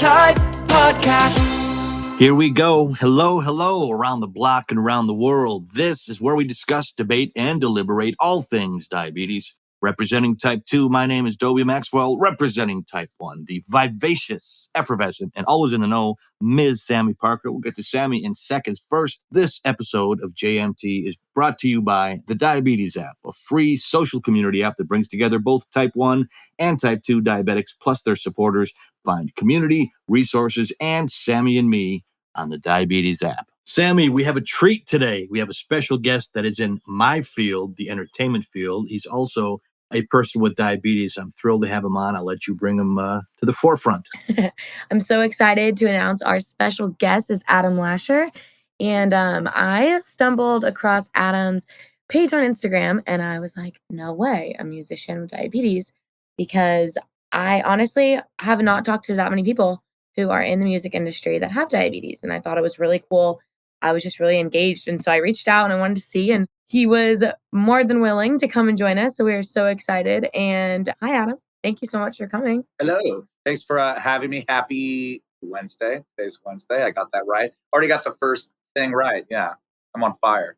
Type Podcast. Here we go. Hello, around the block and around the world. This is where we discuss, debate, and deliberate all things diabetes. Representing type 2, my name is Dobie Maxwell. Representing type 1, the vivacious, effervescent, and always in the know, Ms. Sami Parker. We'll get to Sami in seconds. First, this episode of JMT is brought to you by the Diabetes app, a free social community app that brings together both type 1 and type 2 diabetics, plus their supporters. Find community, resources, and Sami and me on the Diabetes app. Sami, we have a treat today. We have a special guest that is in my field, the entertainment field. He's also a person with diabetes. I'm thrilled to have him on. I'll let you bring him to the forefront. I'm so excited to announce our special guest is Adam Lasher. And I stumbled across Adam's page on Instagram and I was like, no way, a musician with diabetes, because I honestly have not talked to that many people who are in the music industry that have diabetes. And I thought it was really cool. I was just really engaged. And so I reached out and I wanted to see, and he was more than willing to come and join us. So we are so excited. And hi, Adam. Thank you so much for coming. Hello. Thanks for having me. Happy Wednesday. Today's Wednesday. I got that right. Already got the first thing right. Yeah. I'm on fire.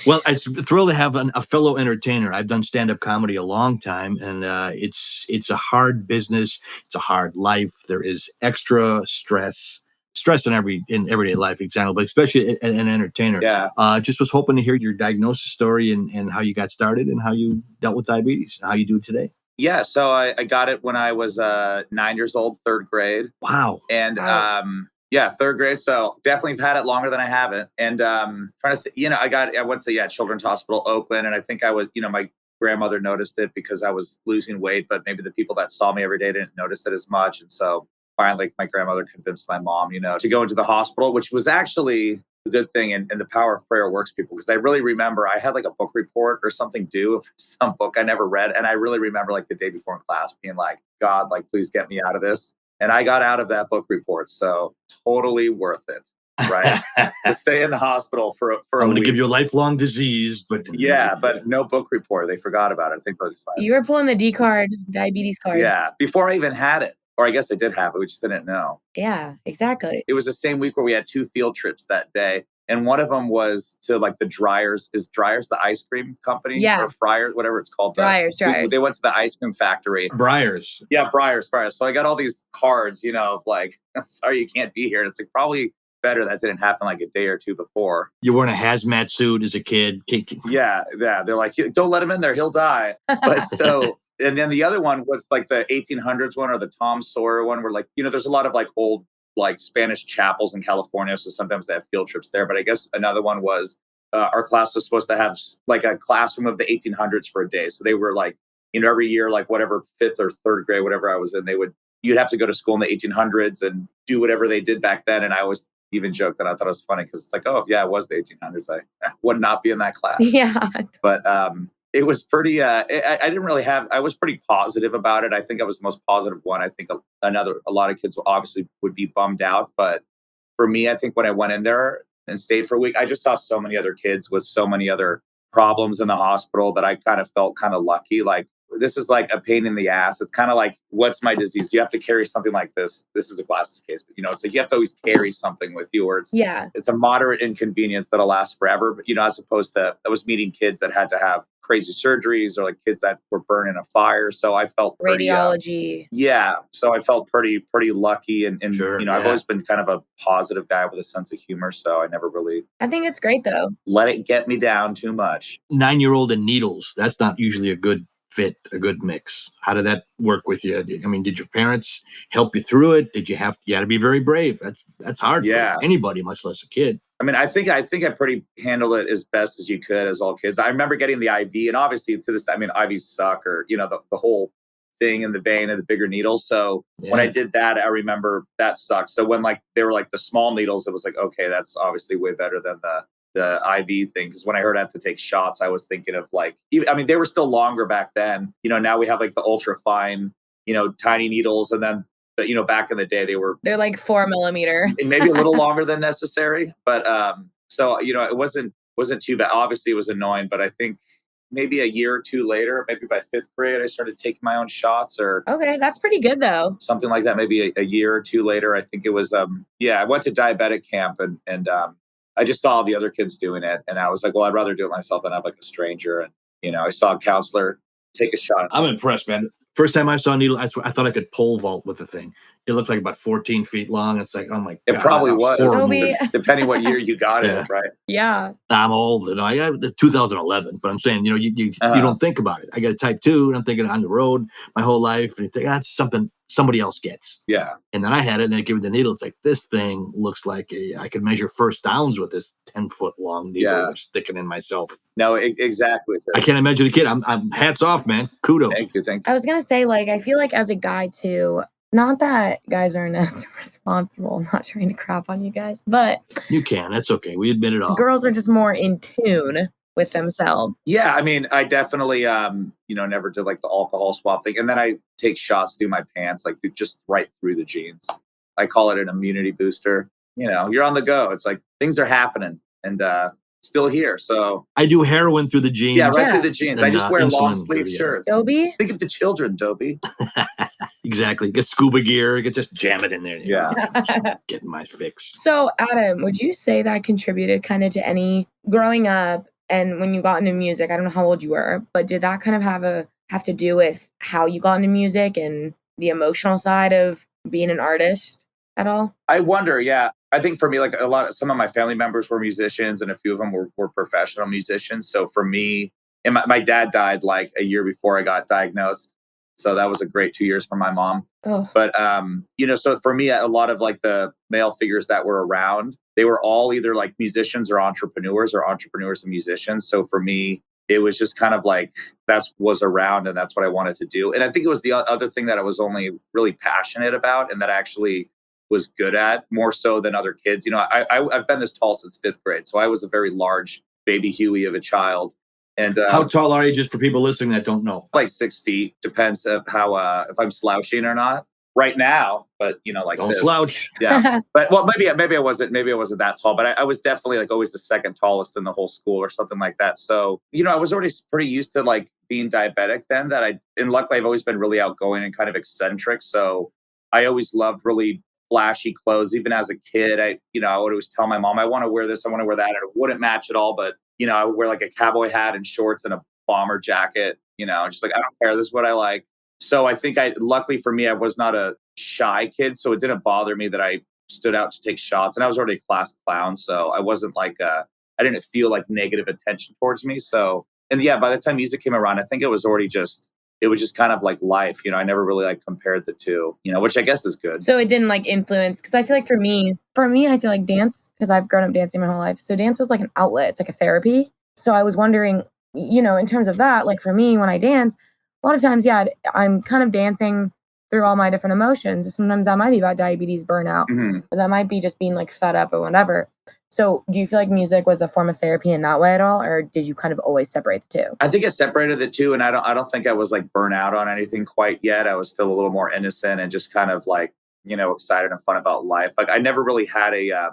Well, it's thrilled to have a fellow entertainer. I've done stand-up comedy a long time, and it's a hard business. It's a hard life. There is extra stress in everyday life, example, but especially an entertainer. Yeah. Just was hoping to hear your diagnosis story and how you got started and how you dealt with diabetes and how you do it today. Yeah. So I got it when I was 9 years old, third grade. Wow. And yeah, third grade. So definitely have had it longer than I haven't. And trying to, I went to Children's Hospital, Oakland. And I think I was, my grandmother noticed it because I was losing weight, but maybe the people that saw me every day didn't notice it as much. And so finally, my grandmother convinced my mom, to go into the hospital, which was actually a good thing. And the power of prayer works, people, because I really remember I had like a book report or something due of some book I never read. And I really remember like the day before in class being like, God, like, please get me out of this. And I got out of that book report. So totally worth it, right? To stay in the hospital for I'm going to week. give you a lifelong disease, but but no book report. They forgot about it. I think they decided. You were pulling the D card, diabetes card. Yeah, before I even had it. Or I guess I did have it. We just didn't know. Yeah, exactly. It was the same week where we had 2 field trips that day. And one of them was to like the Dryers. Is Dryers the ice cream company? Yeah. Or Friars, whatever it's called. Dryers. They went to the ice cream factory. Briars. Yeah, Briars. So I got all these cards, of like, sorry, you can't be here. And it's like probably better that didn't happen like a day or two before. You were in a hazmat suit as a kid. Yeah. They're like, don't let him in there. He'll die. But so, and then the other one was like the 1800s one or the Tom Sawyer one where like, there's a lot of like old like Spanish chapels in California. So sometimes they have field trips there. But I guess another one was our class was supposed to have like a classroom of the 1800s for a day. So they were like, every year, like whatever 5th or 3rd grade, whatever I was in, you'd have to go to school in the 1800s and do whatever they did back then. And I always even joked that I thought it was funny because it's like, oh, yeah, it was the 1800s. I would not be in that class. Yeah. But it was pretty, I didn't really I was pretty positive about it. I think I was the most positive one. I think a lot of kids obviously would be bummed out. But for me, I think when I went in there and stayed for a week, I just saw so many other kids with so many other problems in the hospital that I kind of felt kind of lucky. Like, this is like a pain in the ass. It's kind of like, what's my disease? Do you have to carry something like this? This is a glasses case, but it's like you have to always carry something with you, or it's a moderate inconvenience that'll last forever. But as opposed to, I was meeting kids that had to have crazy surgeries or like kids that were burned in a fire. So I felt radiology. So I felt pretty lucky. And sure, I've always been kind of a positive guy with a sense of humor. So I never really. I think it's great though. Let it get me down too much. 9-year-old and needles. That's not usually a good fit, a good mix. How did that work with you? I mean, did your parents help you through it? You had to be very brave. That's hard for anybody, much less a kid. I mean, I think I pretty handled it as best as you could as all kids. I remember getting the IV, and obviously to this, I mean, IVs suck, or the whole thing in the vein and the bigger needles. So when I did that, I remember that sucked. So when like they were like the small needles, it was like, okay, that's obviously way better than the IV thing. Because when I heard I have to take shots, I was thinking of like, I mean, they were still longer back then. Now we have like the ultra fine, tiny needles, and then back in the day they're like 4 millimeter, maybe a little longer than necessary. But so it wasn't too bad. Obviously, it was annoying, but I think maybe a year or two later, maybe by 5th grade, I started taking my own shots or Okay, that's pretty good though. something like that. Maybe a year or two later, I think it was. I went to diabetic camp and I just saw the other kids doing it, and I was like, well, I'd rather do it myself than have like a stranger. And I saw a counselor take a shot. I'm impressed, man. First time I saw a needle, I thought I could pole vault with the thing. It looked like about 14 feet long. It's like, oh my God. It probably was, Dobie. depending what year you got Yeah. it, right? Yeah. I'm old, I got 2011, but I'm saying, you don't think about it. I got a type 2, and I'm thinking on the road my whole life, and you think that's something somebody else gets. Yeah. And then I had it, and they gave me the needle. It's like, this thing looks like I could measure first downs with this 10-foot long needle that's sticking in myself. No, exactly. I can't imagine a kid. I'm hats off, man. Kudos. Thank you. I was gonna say, like, I feel like as a guy too, not that guys aren't as responsible, I'm not trying to crap on you guys, but You can. That's okay. We admit it all. girls are just more in tune with themselves. Yeah, I mean, I definitely, never did like the alcohol swap thing, and then I take shots through my pants, like just right through the jeans. I call it an immunity booster. You're on the go. It's like things are happening, and still here. So I do heroin through the jeans. yeah, right through the jeans. I just wear insulin long through sleeve the, shirts. Dobie? Think of the children, Dobie. Exactly. Get scuba gear. Get just jam it in there. Yeah. Getting my fix. So, Adam, would you say that contributed kind of to any growing up and when you got into music? I don't know how old you were, but did that kind of have to do with how you got into music and the emotional side of being an artist at all? I wonder. Yeah, I think for me, like some of my family members were musicians, and a few of them were professional musicians. So for me, and my dad died like a year before I got diagnosed. So that was a great 2 years for my mom. Oh. But, so for me, a lot of like the male figures that were around, they were all either like musicians or entrepreneurs and musicians. So for me, it was just kind of like that's was around and that's what I wanted to do. And I think it was the other thing that I was only really passionate about and that I actually was good at more so than other kids. I've been this tall since 5th grade. So I was a very large baby Huey of a child. And how tall are you, just for people listening that don't know? Like 6 feet. Depends of how if I'm slouching or not. Right now, but like don't this. slouch. Yeah, but well, maybe I wasn't that tall, but I was definitely like always the second tallest in the whole school or something like that. So I was already pretty used to like being diabetic then. And luckily I've always been really outgoing and kind of eccentric. So I always loved really flashy clothes. Even as a kid, I would always tell my mom I want to wear this, I want to wear that, and it wouldn't match at all, but I would wear like a cowboy hat and shorts and a bomber jacket, just like, I don't care. This is what I like. So I think luckily for me, I was not a shy kid. So it didn't bother me that I stood out to take shots, and I was already a class clown. So I wasn't like, I didn't feel like negative attention towards me. So, and yeah, by the time music came around, I think it was just kind of like life. I never really like compared the two, which I guess is good. So it didn't like influence, because I feel like for me, I feel like dance, because I've grown up dancing my whole life. So dance was like an outlet. It's like a therapy. So I was wondering, in terms of that, like for me, when I dance, a lot of times, yeah, I'm kind of dancing through all my different emotions. Sometimes that might be about diabetes, burnout, or that might be just being like fed up or whatever. So do you feel like music was a form of therapy in that way at all? Or did you kind of always separate the two? I think I separated the two, and I don't think I was like burnt out on anything quite yet. I was still a little more innocent and just kind of like, excited and fun about life. Like I never really had a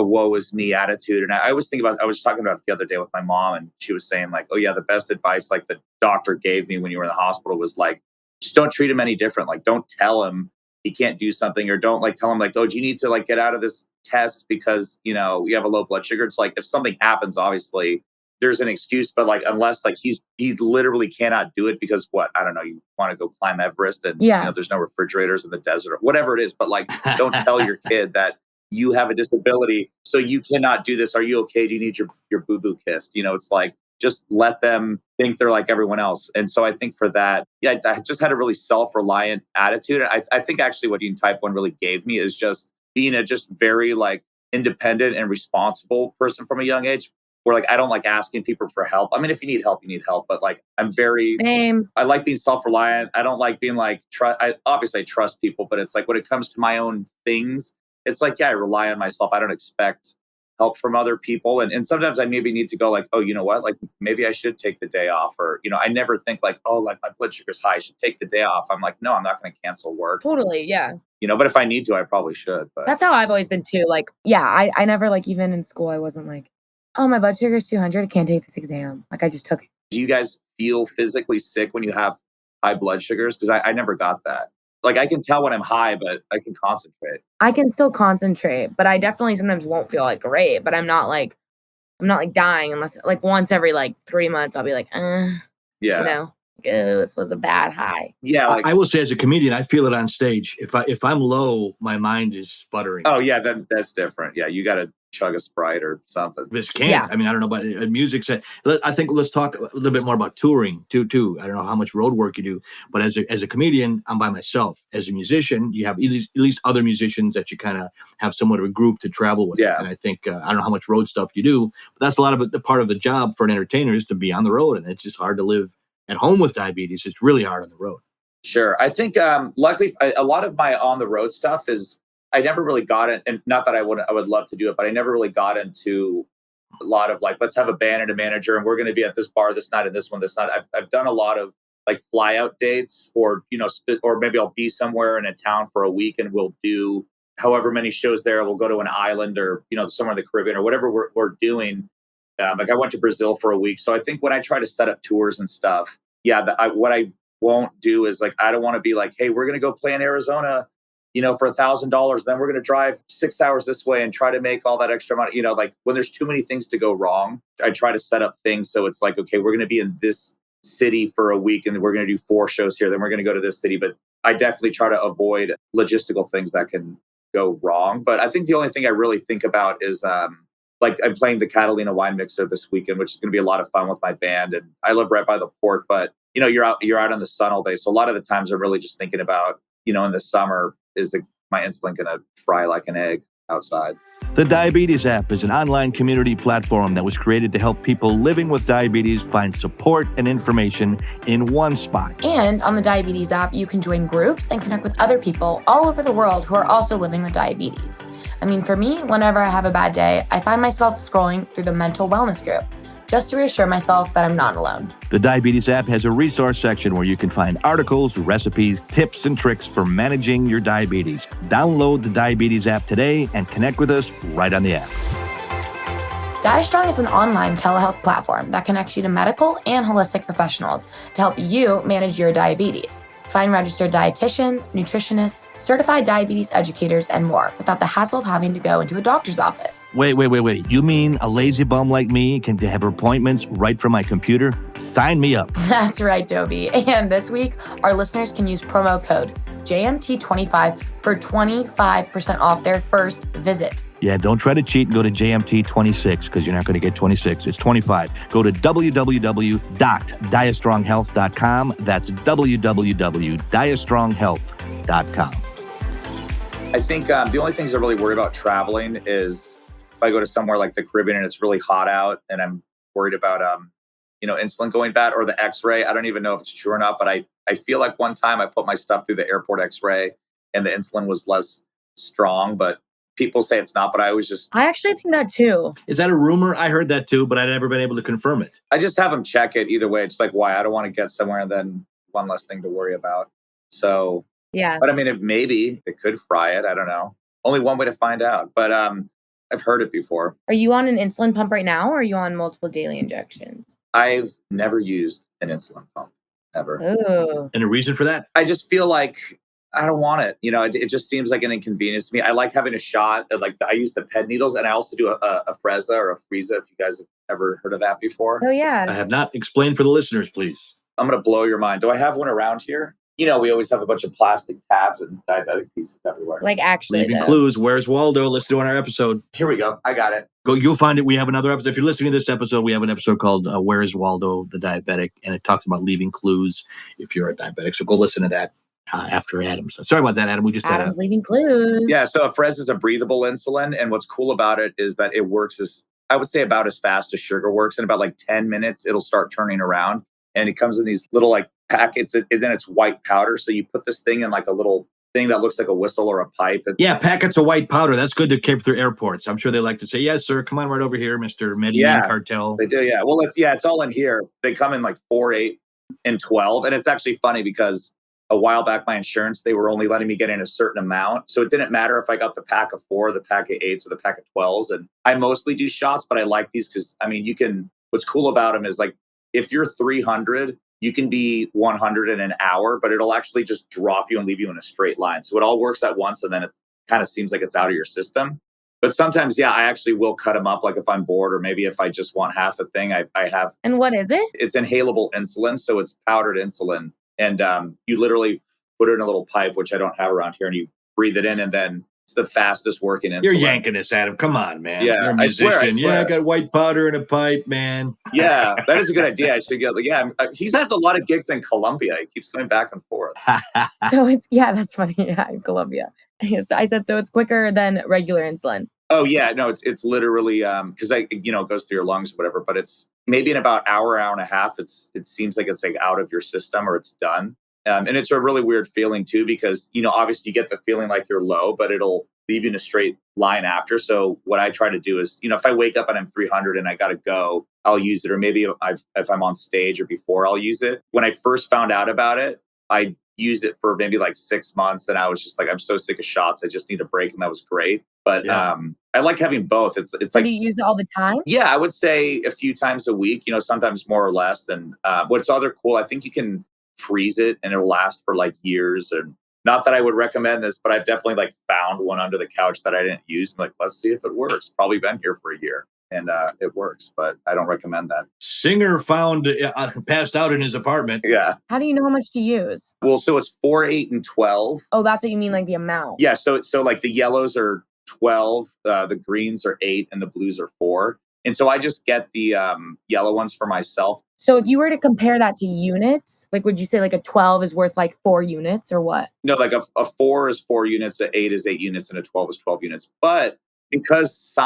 woe is me attitude. And I was talking about it the other day with my mom, and she was saying like, oh yeah, the best advice like the doctor gave me when you were in the hospital was like, just don't treat him any different. Like, don't tell him he can't do something, or don't like tell him like, oh, do you need to like get out of this test because, you have a low blood sugar. It's like, if something happens, obviously there's an excuse, but like, unless like he literally cannot do it because I don't know, you want to go climb Everest and there's no refrigerators in the desert or whatever it is. But like, don't tell your kid that you have a disability, so you cannot do this. Are you okay? Do you need your boo-boo kissed? It's like, just let them think they're like everyone else. And so I think for that, yeah, I just had a really self-reliant attitude. I think actually what being type 1 really gave me is just being a just very like independent and responsible person from a young age, where like I don't like asking people for help. I mean, if you need help, you need help. But like Same. I like being self-reliant. I don't like being like, I obviously trust people, but it's like when it comes to my own things, it's like, yeah, I rely on myself. I don't expect help from other people. And sometimes I maybe need to go like, oh, you know what? Like maybe I should take the day off, or, I never think like, oh, like my blood sugar's high, I should take the day off. I'm like, no, I'm not going to cancel work. Totally. Yeah. But if I need to, I probably should. But that's how I've always been too. Like, yeah, I never like, even in school, I wasn't like, oh, my blood sugar's 200. I can't take this exam. Like I just took it. Do you guys feel physically sick when you have high blood sugars? Because I never got that. Like I can tell when I'm high, but I can concentrate. I can still concentrate, but I definitely sometimes won't feel like great. But I'm not like dying unless like once every like 3 months I'll be like, Yeah. you know, this was a bad high. Yeah. Like, I will say as a comedian, I feel it on stage. If I'm low, my mind is sputtering. oh yeah, then that's different. Yeah, you got to chug a Sprite or something. This can't. Yeah. I mean, I don't know about music set. I think let's talk a little bit more about touring too. I don't know how much road work you do, but as a comedian, I'm by myself. As a musician, you have at least other musicians that you kind of have somewhat of a group to travel with. Yeah. And I think I don't know how much road stuff you do, but that's a lot of it. The part of the job for an entertainer is to be on the road, and it's just hard to live at home with diabetes. It's really hard on the road. Sure. I think luckily a lot of my on the road stuff is I never really got it, and not that I would love to do it, but I never really got into a lot of like, let's have a band and a manager and we're going to be at this bar this night and this one this night. I've done a lot of like fly out dates, or or maybe I'll be somewhere in a town for a week and we'll do however many shows there. We'll go to an island or somewhere in the Caribbean or whatever we're doing. Like I went to Brazil for a week, so I think when I try to set up tours and stuff, what I won't do is like, I don't want to be like, hey, we're going to go play in Arizona, for $1,000. Then we're going to drive 6 hours this way and try to make all that extra money. Like when there's too many things to go wrong, I try to set up things. So it's like, okay, we're going to be in this city for a week and we're going to do 4 shows here. Then we're going to go to this city. But I definitely try to avoid logistical things that can go wrong. But I think the only thing I really think about is, like I'm playing the Catalina wine mixer this weekend, which is going to be a lot of fun with my band. And I live right by the port, but you're out in the sun all day. So a lot of the times I'm really just thinking about, in the summer, is my insulin going to fry like an egg outside? The Diabetes app is an online community platform that was created to help people living with diabetes find support and information in one spot. And on the Diabetes app, you can join groups and connect with other people all over the world who are also living with diabetes. I mean, for me, whenever I have a bad day, I find myself scrolling through the mental wellness group just to reassure myself that I'm not alone. The Diabetes app has a resource section where you can find articles, recipes, tips, and tricks for managing your diabetes. Download the Diabetes app today and connect with us right on the app. DiaStrong is an online telehealth platform that connects you to medical and holistic professionals to help you manage your diabetes. Find registered dietitians, nutritionists, certified diabetes educators, and more without the hassle of having to go into a doctor's office. Wait. You mean a lazy bum like me can have appointments right from my computer? Sign me up. That's right, Dobie. And this week, our listeners can use promo code JMT25 for 25% off their first visit. Yeah, don't try to cheat and go to JMT26 because you're not going to get 26. It's 25. Go to www.diastronghealth.com. That's www.diastronghealth.com. I think the only things I really worry about traveling is if I go to somewhere like the Caribbean and it's really hot out and I'm worried about, insulin going bad or the x-ray. I don't even know if it's true or not, but I feel like one time I put my stuff through the airport x-ray and the insulin was less strong, but people say it's not, but I actually think that too. Is that a rumor? I heard that too, but I've never been able to confirm it. I just have them check it either way. It's like, why? I don't want to get somewhere and then one less thing to worry about. So, yeah. But I mean, maybe it could fry it. I don't know. Only one way to find out. But I've heard it before. Are you on an insulin pump right now or are you on multiple daily injections? I've never used an insulin pump, ever. Ooh. And a reason for that? I just feel like I don't want it. It just seems like an inconvenience to me. I like having a shot. I use the pen needles, and I also do a Freza or a Frieza, if you guys have ever heard of that before. Oh, yeah. I have not. Explain for the listeners, please. I'm going to blow your mind. Do I have one around here? We always have a bunch of plastic tabs and diabetic pieces everywhere. Like actually, leaving clues. Where's Waldo? Let's do on our episode. Here we go. I got it. Go. You'll find it. We have another episode. If you're listening to this episode, we have an episode called Where is Waldo, the Diabetic? And it talks about leaving clues if you're a diabetic. So go listen to that. After Adam. So sorry about that, Adam. We just Adam's leaving clues. Yeah, so a Frez is a breathable insulin. And what's cool about it is that it works I would say about as fast as sugar works. In about like 10 minutes, it'll start turning around. And it comes in these little like packets, and then it's white powder. So you put this thing in like a little thing that looks like a whistle or a pipe. Yeah, packets of white powder. That's good to keep through airports. I'm sure they like to say, yes, sir, come on right over here, Mr. Medellin Cartel. They do, yeah. Well, it's all in here. They come in like 4, 8, and 12. And it's actually funny because a while back, my insurance, they were only letting me get in a certain amount. So it didn't matter if I got the pack of 4, the pack of 8s, or the pack of 12s. And I mostly do shots, but I like these because, what's cool about them is like, if you're 300, you can be 100 in an hour, but it'll actually just drop you and leave you in a straight line. So it all works at once, and then it kind of seems like it's out of your system. But sometimes, yeah, I actually will cut them up, like if I'm bored, or maybe if I just want half a thing, I have. And what is it? It's inhalable insulin, so it's powdered insulin, and you literally put it in a little pipe, which I don't have around here, and you breathe it in, and then it's the fastest working insulin. You're yanking this, Adam. Come on, man. Yeah, You're a I swear, musician. I swear. Yeah, I got white powder in a pipe, man. Yeah, that is a good idea. I should go. Yeah, he has a lot of gigs in Colombia. He keeps going back and forth. So it's, yeah, that's funny. Yeah, in Colombia. Yes, I said, so it's quicker than regular insulin. Oh yeah, no, it's literally because it goes through your lungs or whatever, but it's maybe in about hour and a half. It seems like it's like out of your system or it's done. And it's a really weird feeling too, because obviously you get the feeling like you're low, but it'll leave you in a straight line after. So what I try to do is, if I wake up and I'm 300 and I got to go, I'll use it. Or maybe if I'm on stage or before, I'll use it. When I first found out about it, I used it for maybe like 6 months, and I was just like, I'm so sick of shots. I just need a break, and that was great. But I like having both. It's So like, do you use it all the time? yeah, I would say a few times a week. Sometimes more or less. And what's other cool, I think you can freeze it and it'll last for like years. And not that I would recommend this, but I've definitely like found one under the couch that I didn't use. I'm like, let's see if it works. Probably been here for a year, and it works, but I don't recommend that. Singer found passed out in his apartment. Yeah. How do you know how much to use? Well, so it's 4, 8, and 12. Oh, that's what you mean, like the amount. Yeah. So like the yellows are 12, the greens are 8, and the blues are 4. And so I just get the yellow ones for myself. So if you were to compare that to units, like would you say like a 12 is worth like 4 units or what? No, like a 4 is 4 units, a 8 is 8 units, and a 12 is 12 units. But because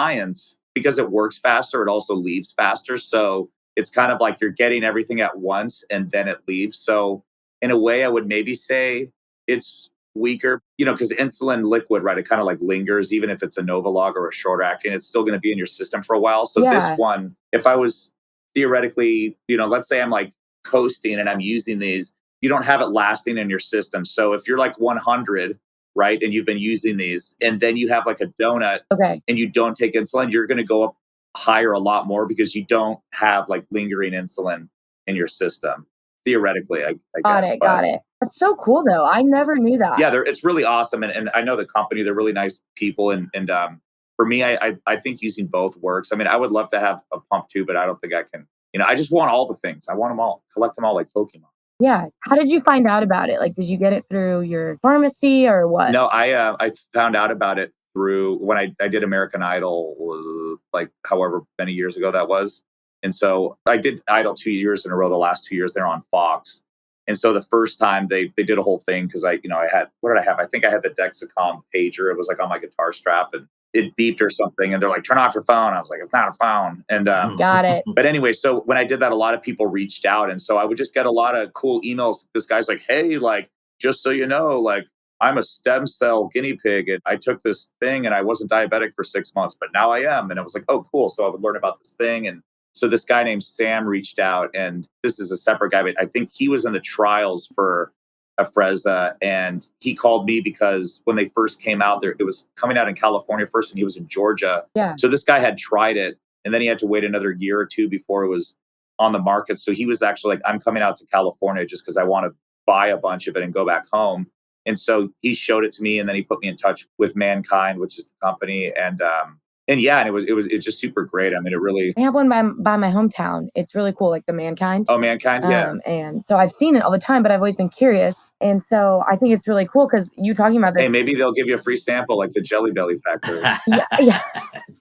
it works faster, it also leaves faster. So it's kind of like you're getting everything at once and then it leaves. So in a way, I would maybe say it's weaker, because insulin liquid, right? It kind of like lingers, even if it's a Novolog or a short acting, it's still going to be in your system for a while. So this one, if I was theoretically, let's say I'm like coasting and I'm using these, you don't have it lasting in your system. So if you're like 100, right, and you've been using these, and then you have like a donut, and you don't take insulin, you're going to go up higher a lot more because you don't have like lingering insulin in your system. Theoretically, I guess. Got it. That's so cool, though. I never knew that. Yeah, it's really awesome, and I know the company. They're really nice people, and for me, I think using both works. I mean, I would love to have a pump too, but I don't think I can. I just want all the things. I want them all, collect them all like Pokemon. Yeah. How did you find out about it? Like, did you get it through your pharmacy or what? No, I found out about it through when I did American Idol, like however many years ago that was. And so I did Idol 2 years in a row. The last 2 years they're on Fox. And so the first time they did a whole thing because I had, what did I have? I think I had the Dexicom pager. It was like on my guitar strap and it beeped or something. And they're like, turn off your phone. I was like, it's not a phone. And got it. But anyway, so when I did that, a lot of people reached out. And so I would just get a lot of cool emails. This guy's like, hey, like, just so you know, like, I'm a stem cell guinea pig. And I took this thing and I wasn't diabetic for 6 months, but now I am. And it was like, oh, cool. So I would learn about this thing. And so this guy named Sam reached out, and this is a separate guy, but I think he was in the trials for Afrezza, and he called me because when they first came out there, it was coming out in California first, and he was in Georgia. Yeah. So this guy had tried it, and then he had to wait another year or two before it was on the market. So he was actually like, I'm coming out to California just because I want to buy a bunch of it and go back home. And so he showed it to me, and then he put me in touch with Mankind, which is the company, and yeah, and it's just super great. I mean, it really. I have one by my hometown. It's really cool, like the Mankind. Oh, Mankind, yeah. And so I've seen it all the time, but I've always been curious. And so I think it's really cool because you talking about this. Hey, maybe they'll give you a free sample like the Jelly Belly factory. Yeah.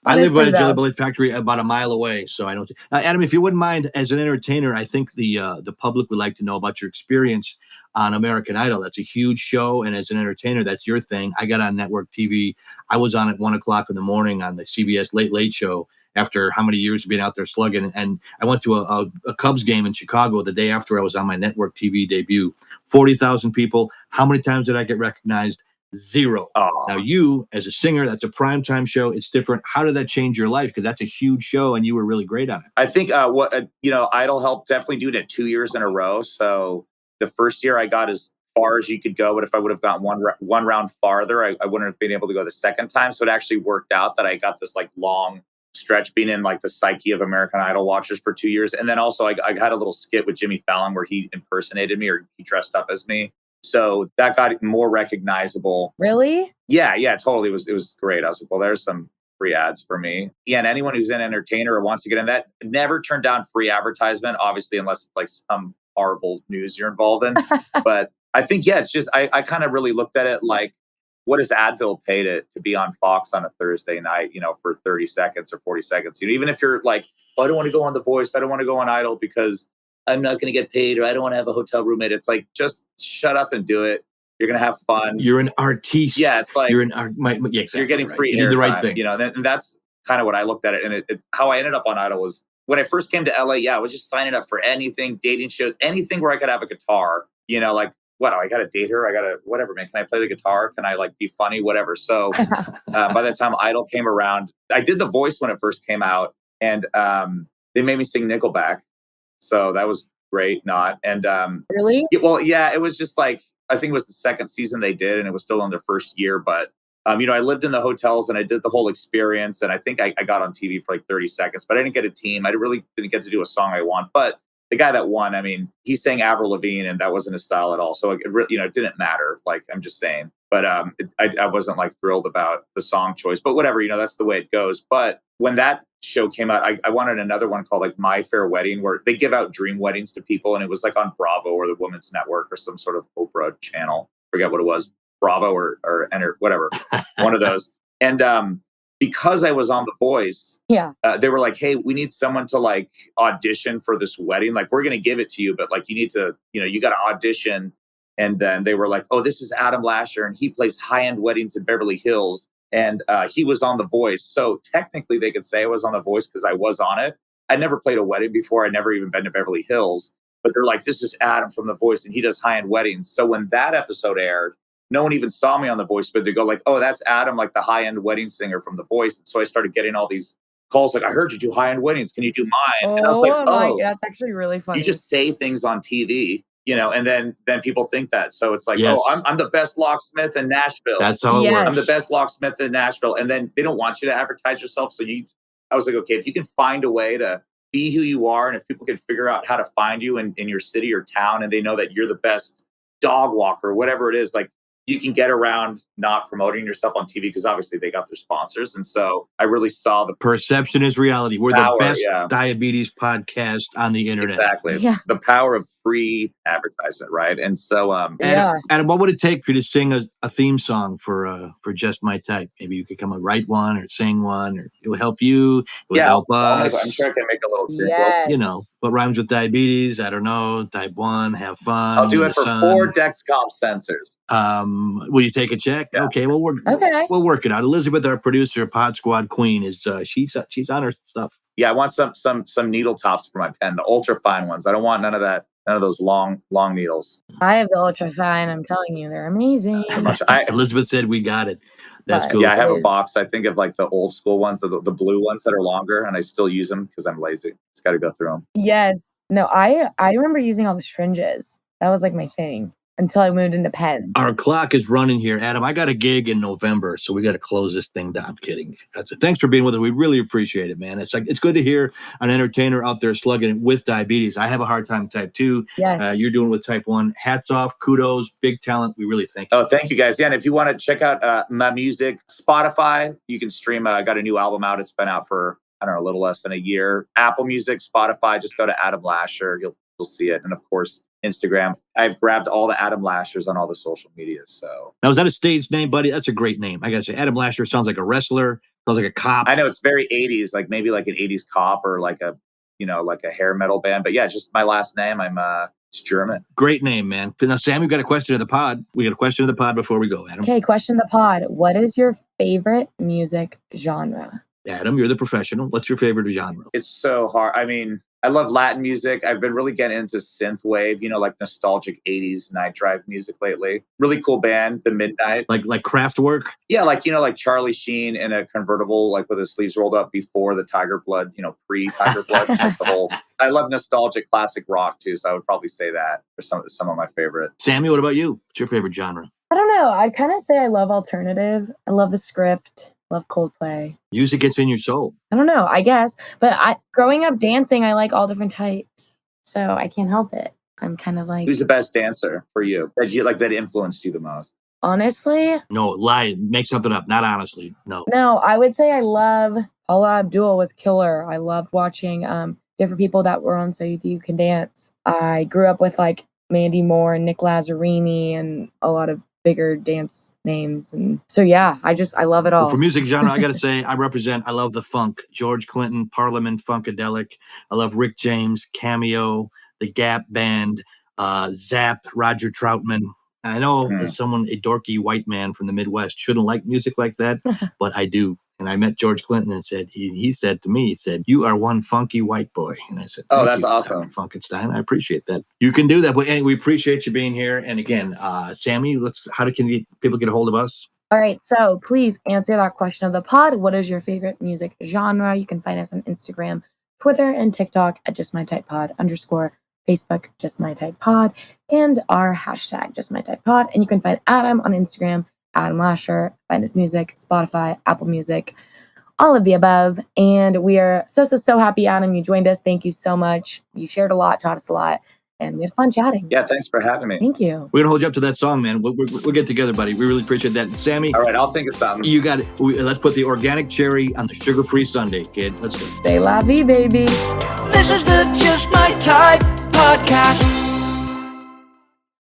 I live by the Jelly Belly factory about a mile away, so I don't. Adam, if you wouldn't mind, as an entertainer, I think the public would like to know about your experience on American Idol. That's a huge show, and as an entertainer, that's your thing. I got on network TV. I was on at 1 o'clock in the morning on the CBS Late Late Show after how many years of being out there slugging. And I went to a Cubs game in Chicago the day after I was on my network TV debut. 40,000 people. How many times did I get recognized? 0. Oh. Now you, as a singer, that's a primetime show. It's different. How did that change your life? Because that's a huge show, and you were really great on it. I think Idol helped definitely do it 2 years in a row. So the first year I got as far as you could go, but if I would have gotten one round farther, I wouldn't have been able to go the second time. So it actually worked out that I got this like long stretch being in like the psyche of American Idol watchers for 2 years. And then also I had a little skit with Jimmy Fallon where he impersonated me or he dressed up as me. So that got more recognizable. Really? Yeah, totally. It was great. I was like, well, there's some free ads for me. Yeah, and anyone who's an entertainer or wants to get in that, never turn down free advertisement, obviously, unless it's like some horrible news you're involved in. But I think, yeah, it's just, I kind of really looked at it like, what does Advil pay to be on Fox on a Thursday night, for 30 seconds or 40 seconds? Even if you're like, oh, I don't want to go on The Voice, I don't want to go on Idol because I'm not going to get paid or I don't want to have a hotel roommate. It's like, just shut up and do it. You're going to have fun. You're an artiste. Yeah, it's like you're an art. Yeah, exactly, you're getting free you did the right time, thing. And that's kind of what I looked at it. And how I ended up on Idol was when I first came to LA. Yeah, I was just signing up for anything, dating shows, anything where I could have a guitar. Like, what? I got to date her. I got to whatever, man. Can I play the guitar? Can I like be funny? Whatever. So by the time Idol came around, I did The Voice when it first came out, and they made me sing Nickelback. So that was great. Really? Yeah, it was just like, I think it was the second season they did, and it was still in their first year. But, I lived in the hotels and I did the whole experience. And I think I got on TV for like 30 seconds, but I didn't get a team. I really didn't get to do a song I want. But the guy that won, he sang Avril Lavigne, and that wasn't his style at all. So it didn't matter. Like, I'm just saying. But I wasn't like thrilled about the song choice. But whatever, that's the way it goes. But when that show came out, I wanted another one called like My Fair Wedding, where they give out dream weddings to people, and it was like on Bravo or the Women's Network or some sort of Oprah channel. Forget what it was, Bravo or whatever, one of those. And because I was on The Voice, they were like, hey, we need someone to like audition for this wedding. Like, we're going to give it to you, but like you need to, you got to audition. And then they were like, oh, this is Adam Lasher, and he plays high-end weddings in Beverly Hills. And he was on The Voice. So technically they could say I was on The Voice because I was on it. I never played a wedding before. I'd never even been to Beverly Hills. But they're like, this is Adam from The Voice, and he does high-end weddings. So when that episode aired, no one even saw me on The Voice, but they go like, oh, that's Adam, like the high-end wedding singer from The Voice. And so I started getting all these calls like, I heard you do high-end weddings. Can you do mine? And I was like, that's actually really funny. You just say things on TV. And then people think that. So it's like, yes. oh, I'm the best locksmith in Nashville. That's how it works. I'm the best locksmith in Nashville. And then they don't want you to advertise yourself. So I was like, okay, if you can find a way to be who you are, and if people can figure out how to find you in your city or town, and they know that you're the best dog walker, whatever it is, like you can get around not promoting yourself on TV because obviously they got their sponsors. And so I really saw the perception is reality. We're power, the best diabetes podcast on the internet. Exactly. Yeah. The power of free advertisement, right? And so, Adam, what would it take for you to sing a theme song for Just My Type? Maybe you could come and write one or sing one, or it will help you. It will help us. I'm sure I can make a little. Yes. What rhymes with diabetes? I don't know. Type 1, have fun. I'll do it for 4 Dexcom sensors. Will you take a check? Yeah. Okay, we'll work it out. Elizabeth, our producer, Pod Squad Queen, is she's on her stuff. Yeah, I want some needle tops for my pen, the ultra fine ones. I don't want none of that. None of those long needles. I have the ultra fine. I'm telling you, they're amazing. Elizabeth said we got it. That's cool. Yeah, I have a box. I think of like the old school ones, the blue ones that are longer, and I still use them because I'm lazy. Just got to go through them. Yes. No, I remember using all the syringes. That was like my thing until I moved into pens. Our clock is running here, Adam. I got a gig in November, so we got to close this thing down. I'm kidding. Thanks for being with us. We really appreciate it, man. It's good to hear an entertainer out there slugging it with diabetes. I have a hard time with type 2. Yes. You're doing it with type 1. Hats off, kudos, big talent. We really thank you. Oh, thank you guys. Yeah, and if you want to check out my music, Spotify, you can stream. I got a new album out. It's been out for, I don't know, a little less than a year. Apple Music, Spotify, just go to Adam Lasher. You'll see it. And of course, Instagram. I've grabbed all the Adam Lashers on all the social media. So now, is that a stage name, buddy? That's a great name. I gotta say, Adam Lasher sounds like a wrestler. Sounds like a cop. I know it's very 80s, like maybe like an 80s cop or like a hair metal band. But yeah, just my last name. It's German. Great name, man. Now, Sam, we've got a question of the pod. We got a question of the pod before we go, Adam. Okay, question of the pod. What is your favorite music genre? Adam, you're the professional. What's your favorite genre? It's so hard. I love Latin music. I've been really getting into synth wave, like nostalgic 80s night drive music lately. Really cool band, The Midnight. Like Kraftwerk? Yeah, like Charlie Sheen in a convertible, like with his sleeves rolled up before the Tiger Blood, pre-Tiger Blood. Like the whole. I love nostalgic classic rock too, so I would probably say that for some of my favorite. Sammy, what about you? What's your favorite genre? I don't know. I'd kind of say I love alternative. I love the script. Love Coldplay. Music gets in your soul. I don't know, I guess. But growing up dancing, I like all different types. So I can't help it. I'm kind of like, Who's the best dancer for you that influenced you the most? honestly, No, lie. Make something up. Not honestly. No. no, I would say I love Paula Abdul was killer. I loved watching different people that were on So You Can Dance. I grew up with like Mandy Moore and Nick Lazzarini and a lot of bigger dance names. And so, yeah, I love it all. Well, for music genre, I got to say, I love the funk. George Clinton, Parliament Funkadelic. I love Rick James, Cameo, the Gap Band, Zapp, Roger Troutman. I know as someone, a dorky white man from the Midwest, shouldn't like music like that, but I do. And I met George Clinton and said, he said to me, he said, "You are one funky white boy." And I said, "Oh, "Thank that's you, awesome, Dr. Funkenstein. I appreciate that. You can do that." But anyway, we appreciate you being here. And again, Sami, can people get a hold of us? All right, so please answer that question of the pod. What is your favorite music genre? You can find us on Instagram, Twitter, and TikTok at JustMyTypePod _ Facebook, Just My Type Pod, and our hashtag, Just My Type Pod. And you can find Adam on Instagram, Adam Lasher, find his music, Spotify, Apple Music, all of the above. And we are so happy, Adam, you joined us. Thank you so much. You shared a lot, taught us a lot, and we had fun chatting. Yeah, thanks for having me. Thank you. We're going to hold you up to that song, man. We'll get together, buddy. We really appreciate that. Sami. All right, I'll think of something. You got it. Let's put the organic cherry on the sugar-free sundae, kid. Let's go. Say la vie, baby. This is the Just My Type podcast.